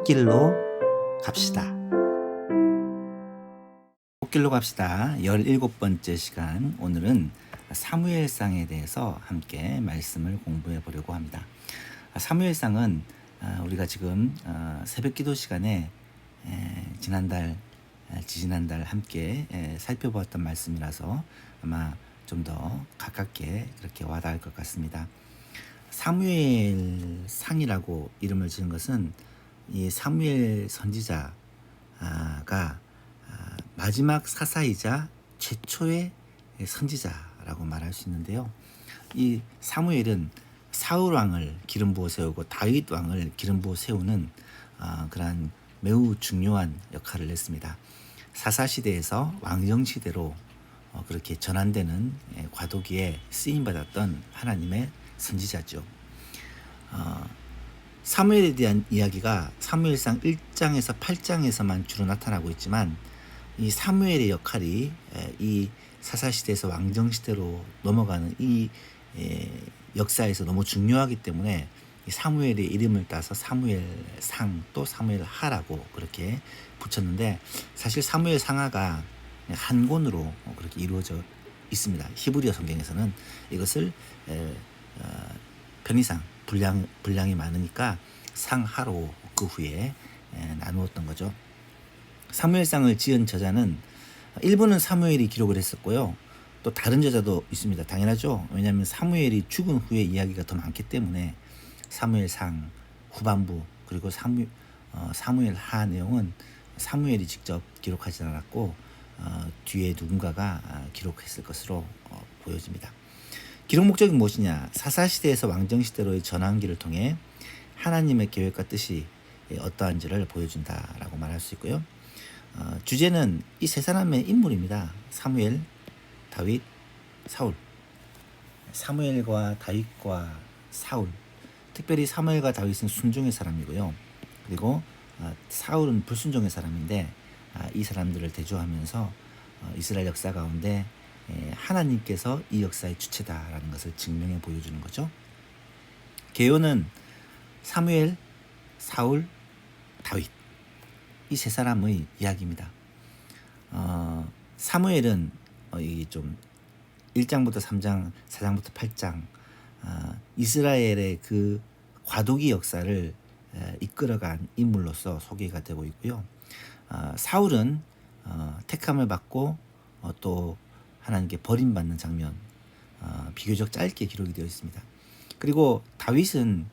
꽃길로 갑시다. 꽃길로 갑시다. 17번째 시간. 오늘은 사무엘상에 대해서 함께 말씀을 공부해 보려고 합니다. 사무엘상은 우리가 지금 새벽 기도 시간에 지지난달 함께 살펴보았던 말씀이라서 아마 좀 더 가깝게 그렇게 와닿을 것 같습니다. 사무엘상이라고 이름을 지은 것은 이 사무엘 선지자가 마지막 사사이자 최초의 선지자라고 말할 수 있는데요. 이 사무엘은 사울 왕을 기름 부어 세우고 다윗 왕을 기름 부어 세우는 그러한 매우 중요한 역할을 했습니다. 사사 시대에서 왕정 시대로 그렇게 전환되는 과도기에 쓰임 받았던 하나님의 선지자죠. 사무엘에 대한 이야기가 사무엘상 1장에서 8장에서만 주로 나타나고 있지만 이 사무엘의 역할이 이 사사시대에서 왕정시대로 넘어가는 이 역사에서 너무 중요하기 때문에 이 사무엘의 이름을 따서 사무엘상 또 사무엘하라고 그렇게 붙였는데, 사실 사무엘상하가 한 권으로 그렇게 이루어져 있습니다. 히브리어 성경에서는 이것을 편의상 분량이 많으니까 상하로 그 후에 나누었던 거죠. 사무엘상을 지은 저자는 일부는 사무엘이 기록을 했었고요. 또 다른 저자도 있습니다. 당연하죠. 왜냐하면 사무엘이 죽은 후에 이야기가 더 많기 때문에 사무엘상 후반부 그리고 사무엘하 내용은 사무엘이 직접 기록하지 않았고 뒤에 누군가가 기록했을 것으로 보여집니다. 기록 목적이 무엇이냐? 사사시대에서 왕정시대로의 전환기를 통해 하나님의 계획과 뜻이 어떠한지를 보여준다라고 말할 수 있고요. 주제는 이 세 사람의 인물입니다. 사무엘, 다윗, 사울. 사무엘과 다윗과 사울. 특별히 사무엘과 다윗은 순종의 사람이고요. 그리고 사울은 불순종의 사람인데 이 사람들을 대조하면서 이스라엘 역사 가운데 하나님께서 이 역사의 주체다라는 것을 증명해 보여주는 거죠. 개요는 사무엘, 사울, 다윗 이 세 사람의 이야기입니다. 사무엘은 이 좀 1장부터 3장, 4장부터 8장 이스라엘의 그 과도기 역사를 이끌어간 인물로서 소개가 되고 있고요. 사울은 택함을 받고 또 하나님께 버림받는 장면 비교적 짧게 기록이 되어 있습니다. 그리고 다윗의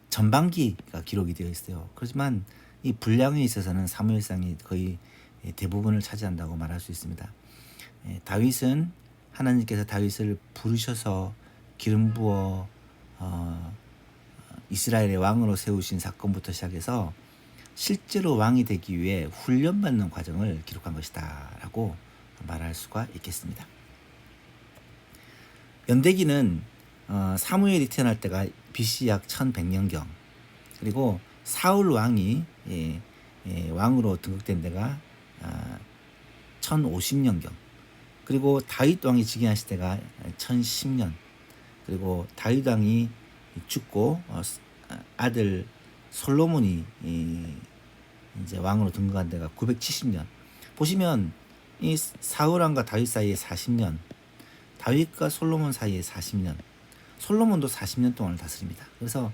전반기가 기록이 되어 있어요. 그렇지만 이 분량에 있어서는 사무엘상이 거의 대부분을 차지한다고 말할 수 있습니다. 다윗은 하나님께서 다윗을 부르셔서 기름 부어 이스라엘의 왕으로 세우신 사건부터 시작해서 실제로 왕이 되기 위해 훈련받는 과정을 기록한 것이다 라고 말할 수가 있겠습니다. 연대기는 사무엘이 태어날 때가 BC 약 1100년경, 그리고 사울 왕이 왕으로 등극된 데가 1050년경, 그리고 다윗 왕이 즉위하실 때가 1010년, 그리고 다윗 왕이 죽고 아들 솔로몬이 이제 왕으로 등극한 데가 970년. 보시면 이 사울 왕과 다윗 사이에 40년, 다윗과 솔로몬 사이에 40년, 솔로몬도 40년 동안을 다스립니다. 그래서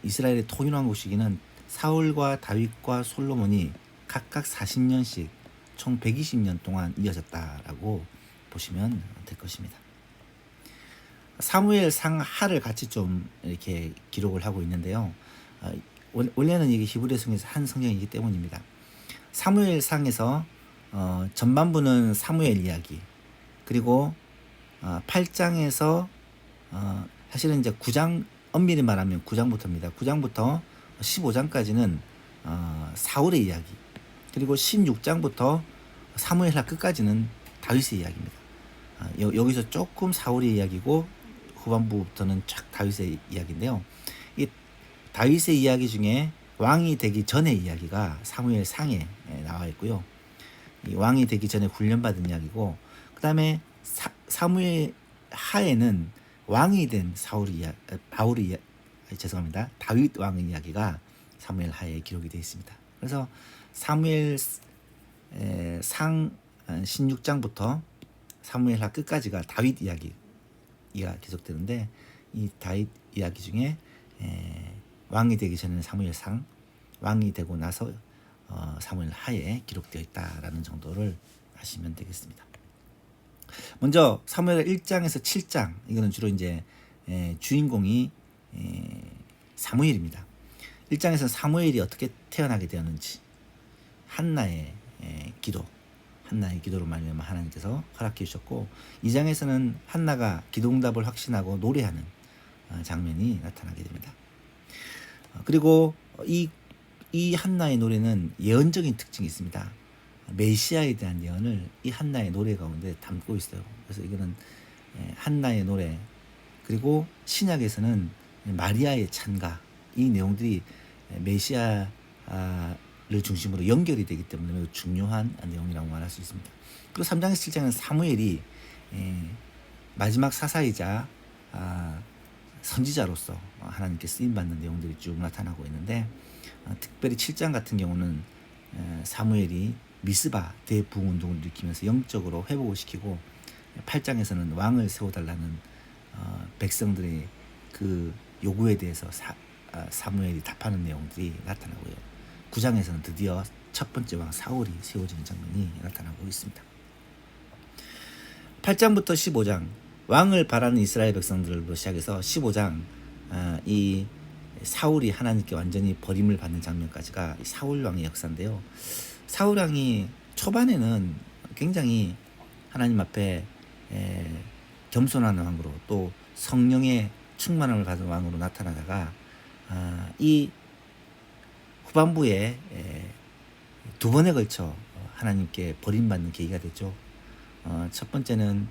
이스라엘의 통일왕국 시기는 사울과 다윗과 솔로몬이 각각 40년씩 총 120년 동안 이어졌다라고 보시면 될 것입니다. 사무엘 상하를 같이 좀 이렇게 기록을 하고 있는데요. 원래는 이게 히브리 성경에서 한 성경이기 때문입니다. 사무엘 상에서 전반부는 사무엘 이야기, 그리고 8장에서 사실은 이제 9장 엄밀히 말하면 9장부터입니다. 9장부터 15장까지는 사울의 이야기, 그리고 16장부터 사무엘하 끝까지는 다윗의 이야기입니다. 여기서 조금 사울의 이야기고 후반부부터는 쫙 다윗의 이야기인데요. 이 다윗의 이야기 중에 왕이 되기 전의 이야기가 사무엘 상에 나와 있고요. 이 왕이 되기 전에 훈련받은 이야기고, 그 다음에 사무엘 하에는 왕이 된 바울의 죄송합니다. 다윗 왕의 이야기가 사무엘 하에 기록이 되어 있습니다. 그래서 사무엘 상 16장부터 사무엘하 끝까지가 다윗 이야기가 계속되는데, 이 다윗 이야기 중에 왕이 되기 전에는 사무엘상, 왕이 되고 나서 사무엘하에 기록되어 있다라는 정도를 아시면 되겠습니다. 먼저 사무엘 1장에서 7장, 이거는 주로 이제 주인공이 사무엘입니다. 1장에서 사무엘이 어떻게 태어나게 되었는지, 한나의 기도로 말미암아 하나님께서 허락해 주셨고, 2장에서는 한나가 기도응답을 확신하고 노래하는 장면이 나타나게 됩니다. 그리고 이 한나의 노래는 예언적인 특징이 있습니다. 메시아에 대한 예언을 이 한나의 노래 가운데 담고 있어요. 그래서 이거는 한나의 노래, 그리고 신약에서는 마리아의 찬가, 이 내용들이 메시아를 중심으로 연결이 되기 때문에 매우 중요한 내용이라고 말할 수 있습니다. 그리고 3장에서 7장은 사무엘이 마지막 사사이자 선지자로서 하나님께 쓰임받는 내용들이 쭉 나타나고 있는데, 특별히 7장 같은 경우는 사무엘이 미스바 대부흥운동을 일으키면서 영적으로 회복을 시키고, 8장에서는 왕을 세워달라는 백성들의 그 요구에 대해서 사무엘이 답하는 내용들이 나타나고요. 9장에서는 드디어 첫 번째 왕 사울이 세워지는 장면이 나타나고 있습니다. 8장부터 15장, 왕을 바라는 이스라엘 백성들로 시작해서 15장 이 사울이 하나님께 완전히 버림을 받는 장면까지가 사울 왕의 역사인데요. 사울 왕이 초반에는 굉장히 하나님 앞에 겸손한 왕으로, 또 성령의 충만함을 받은 왕으로 나타나다가 이 후반부에 두 번에 걸쳐 하나님께 버림받는 계기가 됐죠. 첫 번째는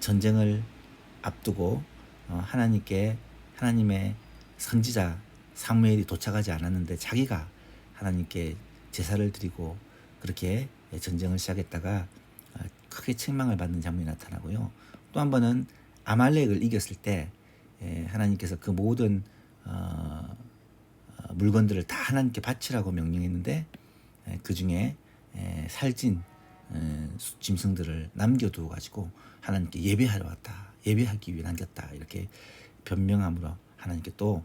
전쟁을 앞두고 하나님의 선지자 사무엘이 도착하지 않았는데 자기가 하나님께 제사를 드리고 그렇게 전쟁을 시작했다가 크게 책망을 받는 장면이 나타나고요. 또 한 번은 아말렉을 이겼을 때 하나님께서 그 모든 물건들을 다 하나님께 바치라고 명령했는데 그 중에 살찐 짐승들을 남겨두어 가지고 하나님께 예배하러 왔다, 예배하기 위해 남겼다, 이렇게 변명함으로 하나님께 또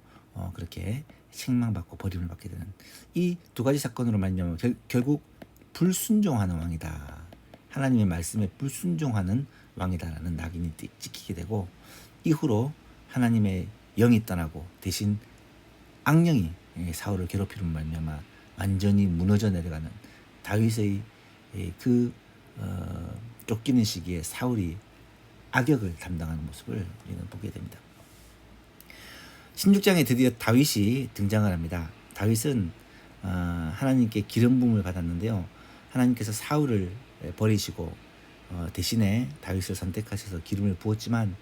그렇게 책망받고 버림을 받게 되는 이 두 가지 사건으로 말미암아 결국 불순종하는 왕이다, 하나님의 말씀에 불순종하는 왕이다라는 낙인이 찍히게 되고, 이후로 하나님의 영이 떠나고 대신 악령이 사울을 괴롭히는 말미암아 완전히 무너져 내려가는 다윗의 그 쫓기는 시기에 사울이 악역을 담당하는 모습을 우리는 보게 됩니다. 16장에 드디어 다윗이 등장을 합니다. 다윗은 하나님께 기름 부음을 받았는데요. 하나님께서 사울을 버리시고 대신에 다윗을 선택하셔서 기름을 부었지만,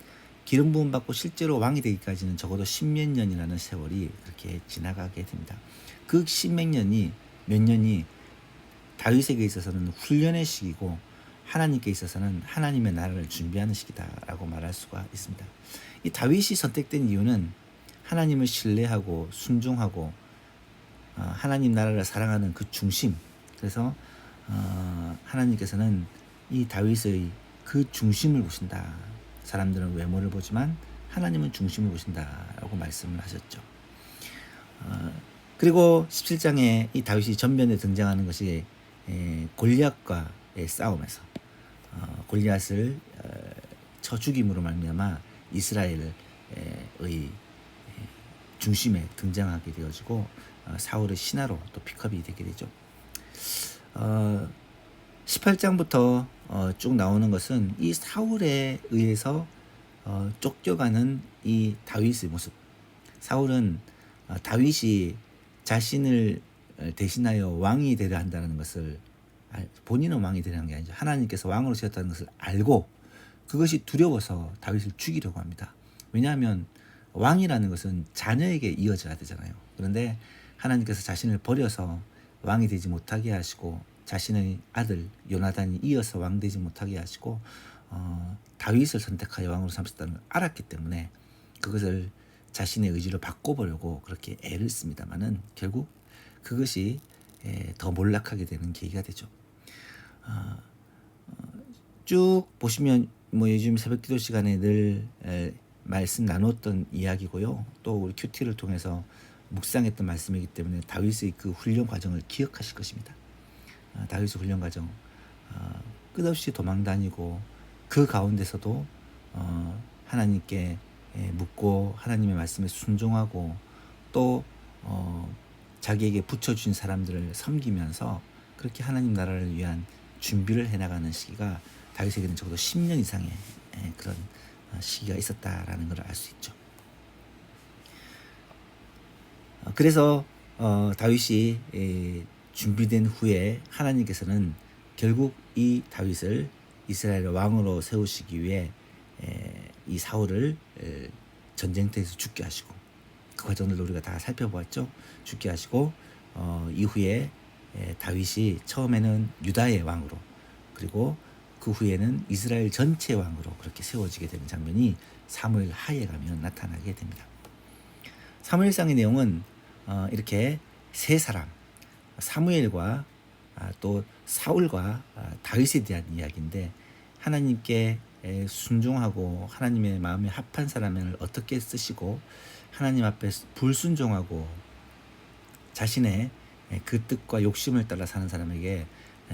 기름 부음 받고 실제로 왕이 되기까지는 적어도 10몇 년이라는 세월이 그렇게 지나가게 됩니다. 그 10몇 년이 다윗에게 있어서는 훈련의 시기고, 하나님께 있어서는 하나님의 나라를 준비하는 시기다라고 말할 수가 있습니다. 이 다윗이 선택된 이유는 하나님을 신뢰하고 순종하고 하나님 나라를 사랑하는 그 중심, 그래서 하나님께서는 이 다윗의 그 중심을 보신다. 사람들은 외모를 보지만 하나님은 중심을 보신다라고 말씀을 하셨죠. 그리고 17장에 이 다윗이 전면에 등장하는 것이 골리앗과의 싸움에서 골리앗을 쳐 죽임으로 말미암아 이스라엘의 중심에 등장하게 되어지고 사울의 신하로 또 픽업이 되게 되죠. 18장부터 쭉 나오는 것은 이 사울에 의해서 쫓겨가는 이 다윗의 모습. 사울은 다윗이 자신을 대신하여 왕이 되려 한다는 것을, 본인은 왕이 되려 하는 게 아니죠, 하나님께서 왕으로 세웠다는 것을 알고 그것이 두려워서 다윗을 죽이려고 합니다. 왜냐하면 왕이라는 것은 자녀에게 이어져야 되잖아요. 그런데 하나님께서 자신을 버려서 왕이 되지 못하게 하시고, 자신의 아들 요나단이 이어서 왕 되지 못하게 하시고 다윗을 선택하여 왕으로 삼으셨다는 걸 알았기 때문에 그것을 자신의 의지로 바꿔보려고 그렇게 애를 씁니다만은 결국 그것이 더 몰락하게 되는 계기가 되죠. 쭉 보시면 뭐 요즘 새벽기도 시간에 늘 말씀 나눴던 이야기고요. 또 우리 큐티를 통해서 묵상했던 말씀이기 때문에 다윗의 그 훈련 과정을 기억하실 것입니다. 다윗의 훈련 과정, 끝없이 도망다니고 그 가운데서도 하나님께 묻고 하나님의 말씀에 순종하고 또 자기에게 붙여준 사람들을 섬기면서 그렇게 하나님 나라를 위한 준비를 해나가는 시기가 다윗에게는 적어도 10년 이상의 그런 시기가 있었다라는 걸 알 수 있죠. 그래서 다윗이 준비된 후에 하나님께서는 결국 이 다윗을 이스라엘의 왕으로 세우시기 위해 이 사울을 전쟁터에서 죽게 하시고 그 과정을 우리가 다 살펴보았죠. 죽게 하시고 이후에 다윗이 처음에는 유다의 왕으로 그리고 그 후에는 이스라엘 전체 왕으로 그렇게 세워지게 되는 장면이 사무엘 하에 가면 나타나게 됩니다. 사무엘상의 내용은 이렇게 세 사람 사무엘과 또 사울과 다윗에 대한 이야기인데 하나님께 순종하고 하나님의 마음에 합한 사람을 어떻게 쓰시고 하나님 앞에 불순종하고 자신의 그 뜻과 욕심을 따라 사는 사람에게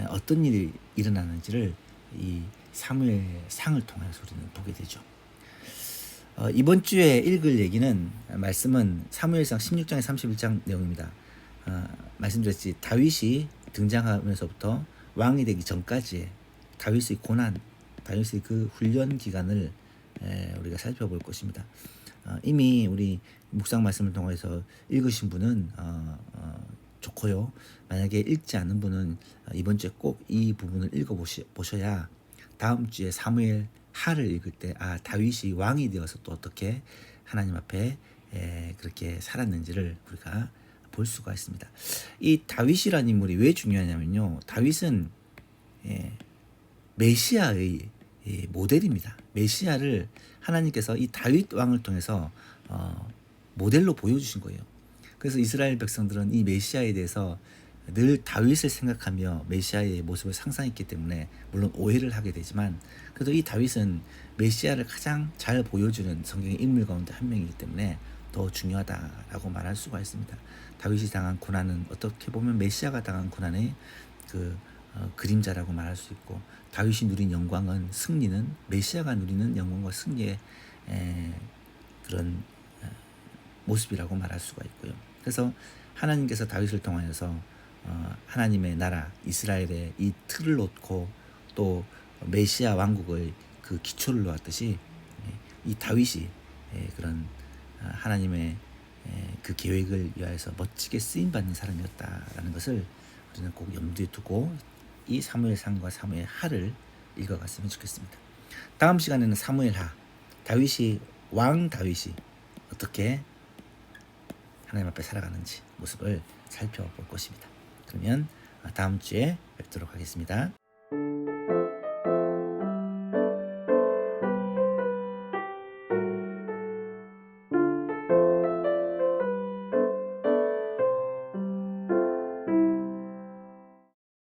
어떤 일이 일어나는지를 이 사무엘상을 통해서 우리는 보게 되죠. 이번 주에 읽을 얘기는 말씀은 사무엘상 16장에 31장 내용입니다. 말씀드렸지 다윗이 등장하면서부터 왕이 되기 전까지의 다윗의 고난, 다윗의 그 훈련 기간을 우리가 살펴볼 것입니다. 이미 우리 묵상 말씀을 통해서 읽으신 분은 좋고요. 만약에 읽지 않은 분은 이번 주에 꼭 이 부분을 읽어보셔야 다음 주에 사무엘 하를 읽을 때 다윗이 왕이 되어서 또 어떻게 하나님 앞에 그렇게 살았는지를 우리가 볼 수가 있습니다. 이 다윗이라는 인물이 왜 중요하냐면요. 다윗은 메시아의 모델입니다. 메시아를 하나님께서 이 다윗 왕을 통해서 모델로 보여주신 거예요. 그래서 이스라엘 백성들은 이 메시아에 대해서 늘 다윗을 생각하며 메시아의 모습을 상상했기 때문에 물론 오해를 하게 되지만 그래도 이 다윗은 메시아를 가장 잘 보여주는 성경의 인물 가운데 한 명이기 때문에 더 중요하다라고 말할 수가 있습니다. 다윗이 당한 고난은 어떻게 보면 메시아가 당한 고난의 그 그림자라고 말할 수 있고 다윗이 누린 영광은 승리는 메시아가 누리는 영광과 승리의 그런 모습이라고 말할 수가 있고요. 그래서 하나님께서 다윗을 통하여서 하나님의 나라 이스라엘의 이 틀을 놓고 또 메시아 왕국의 그 기초를 놓았듯이 이 다윗이 그런 하나님의 그 계획을 위하여서 멋지게 쓰임받는 사람이었다라는 것을 우리는 꼭 염두에 두고 이 사무엘상과 사무엘하를 읽어갔으면 좋겠습니다. 다음 시간에는 사무엘하 왕 다윗이 어떻게 하나님 앞에 살아가는지 모습을 살펴볼 것입니다. 그러면 다음 주에 뵙도록 하겠습니다.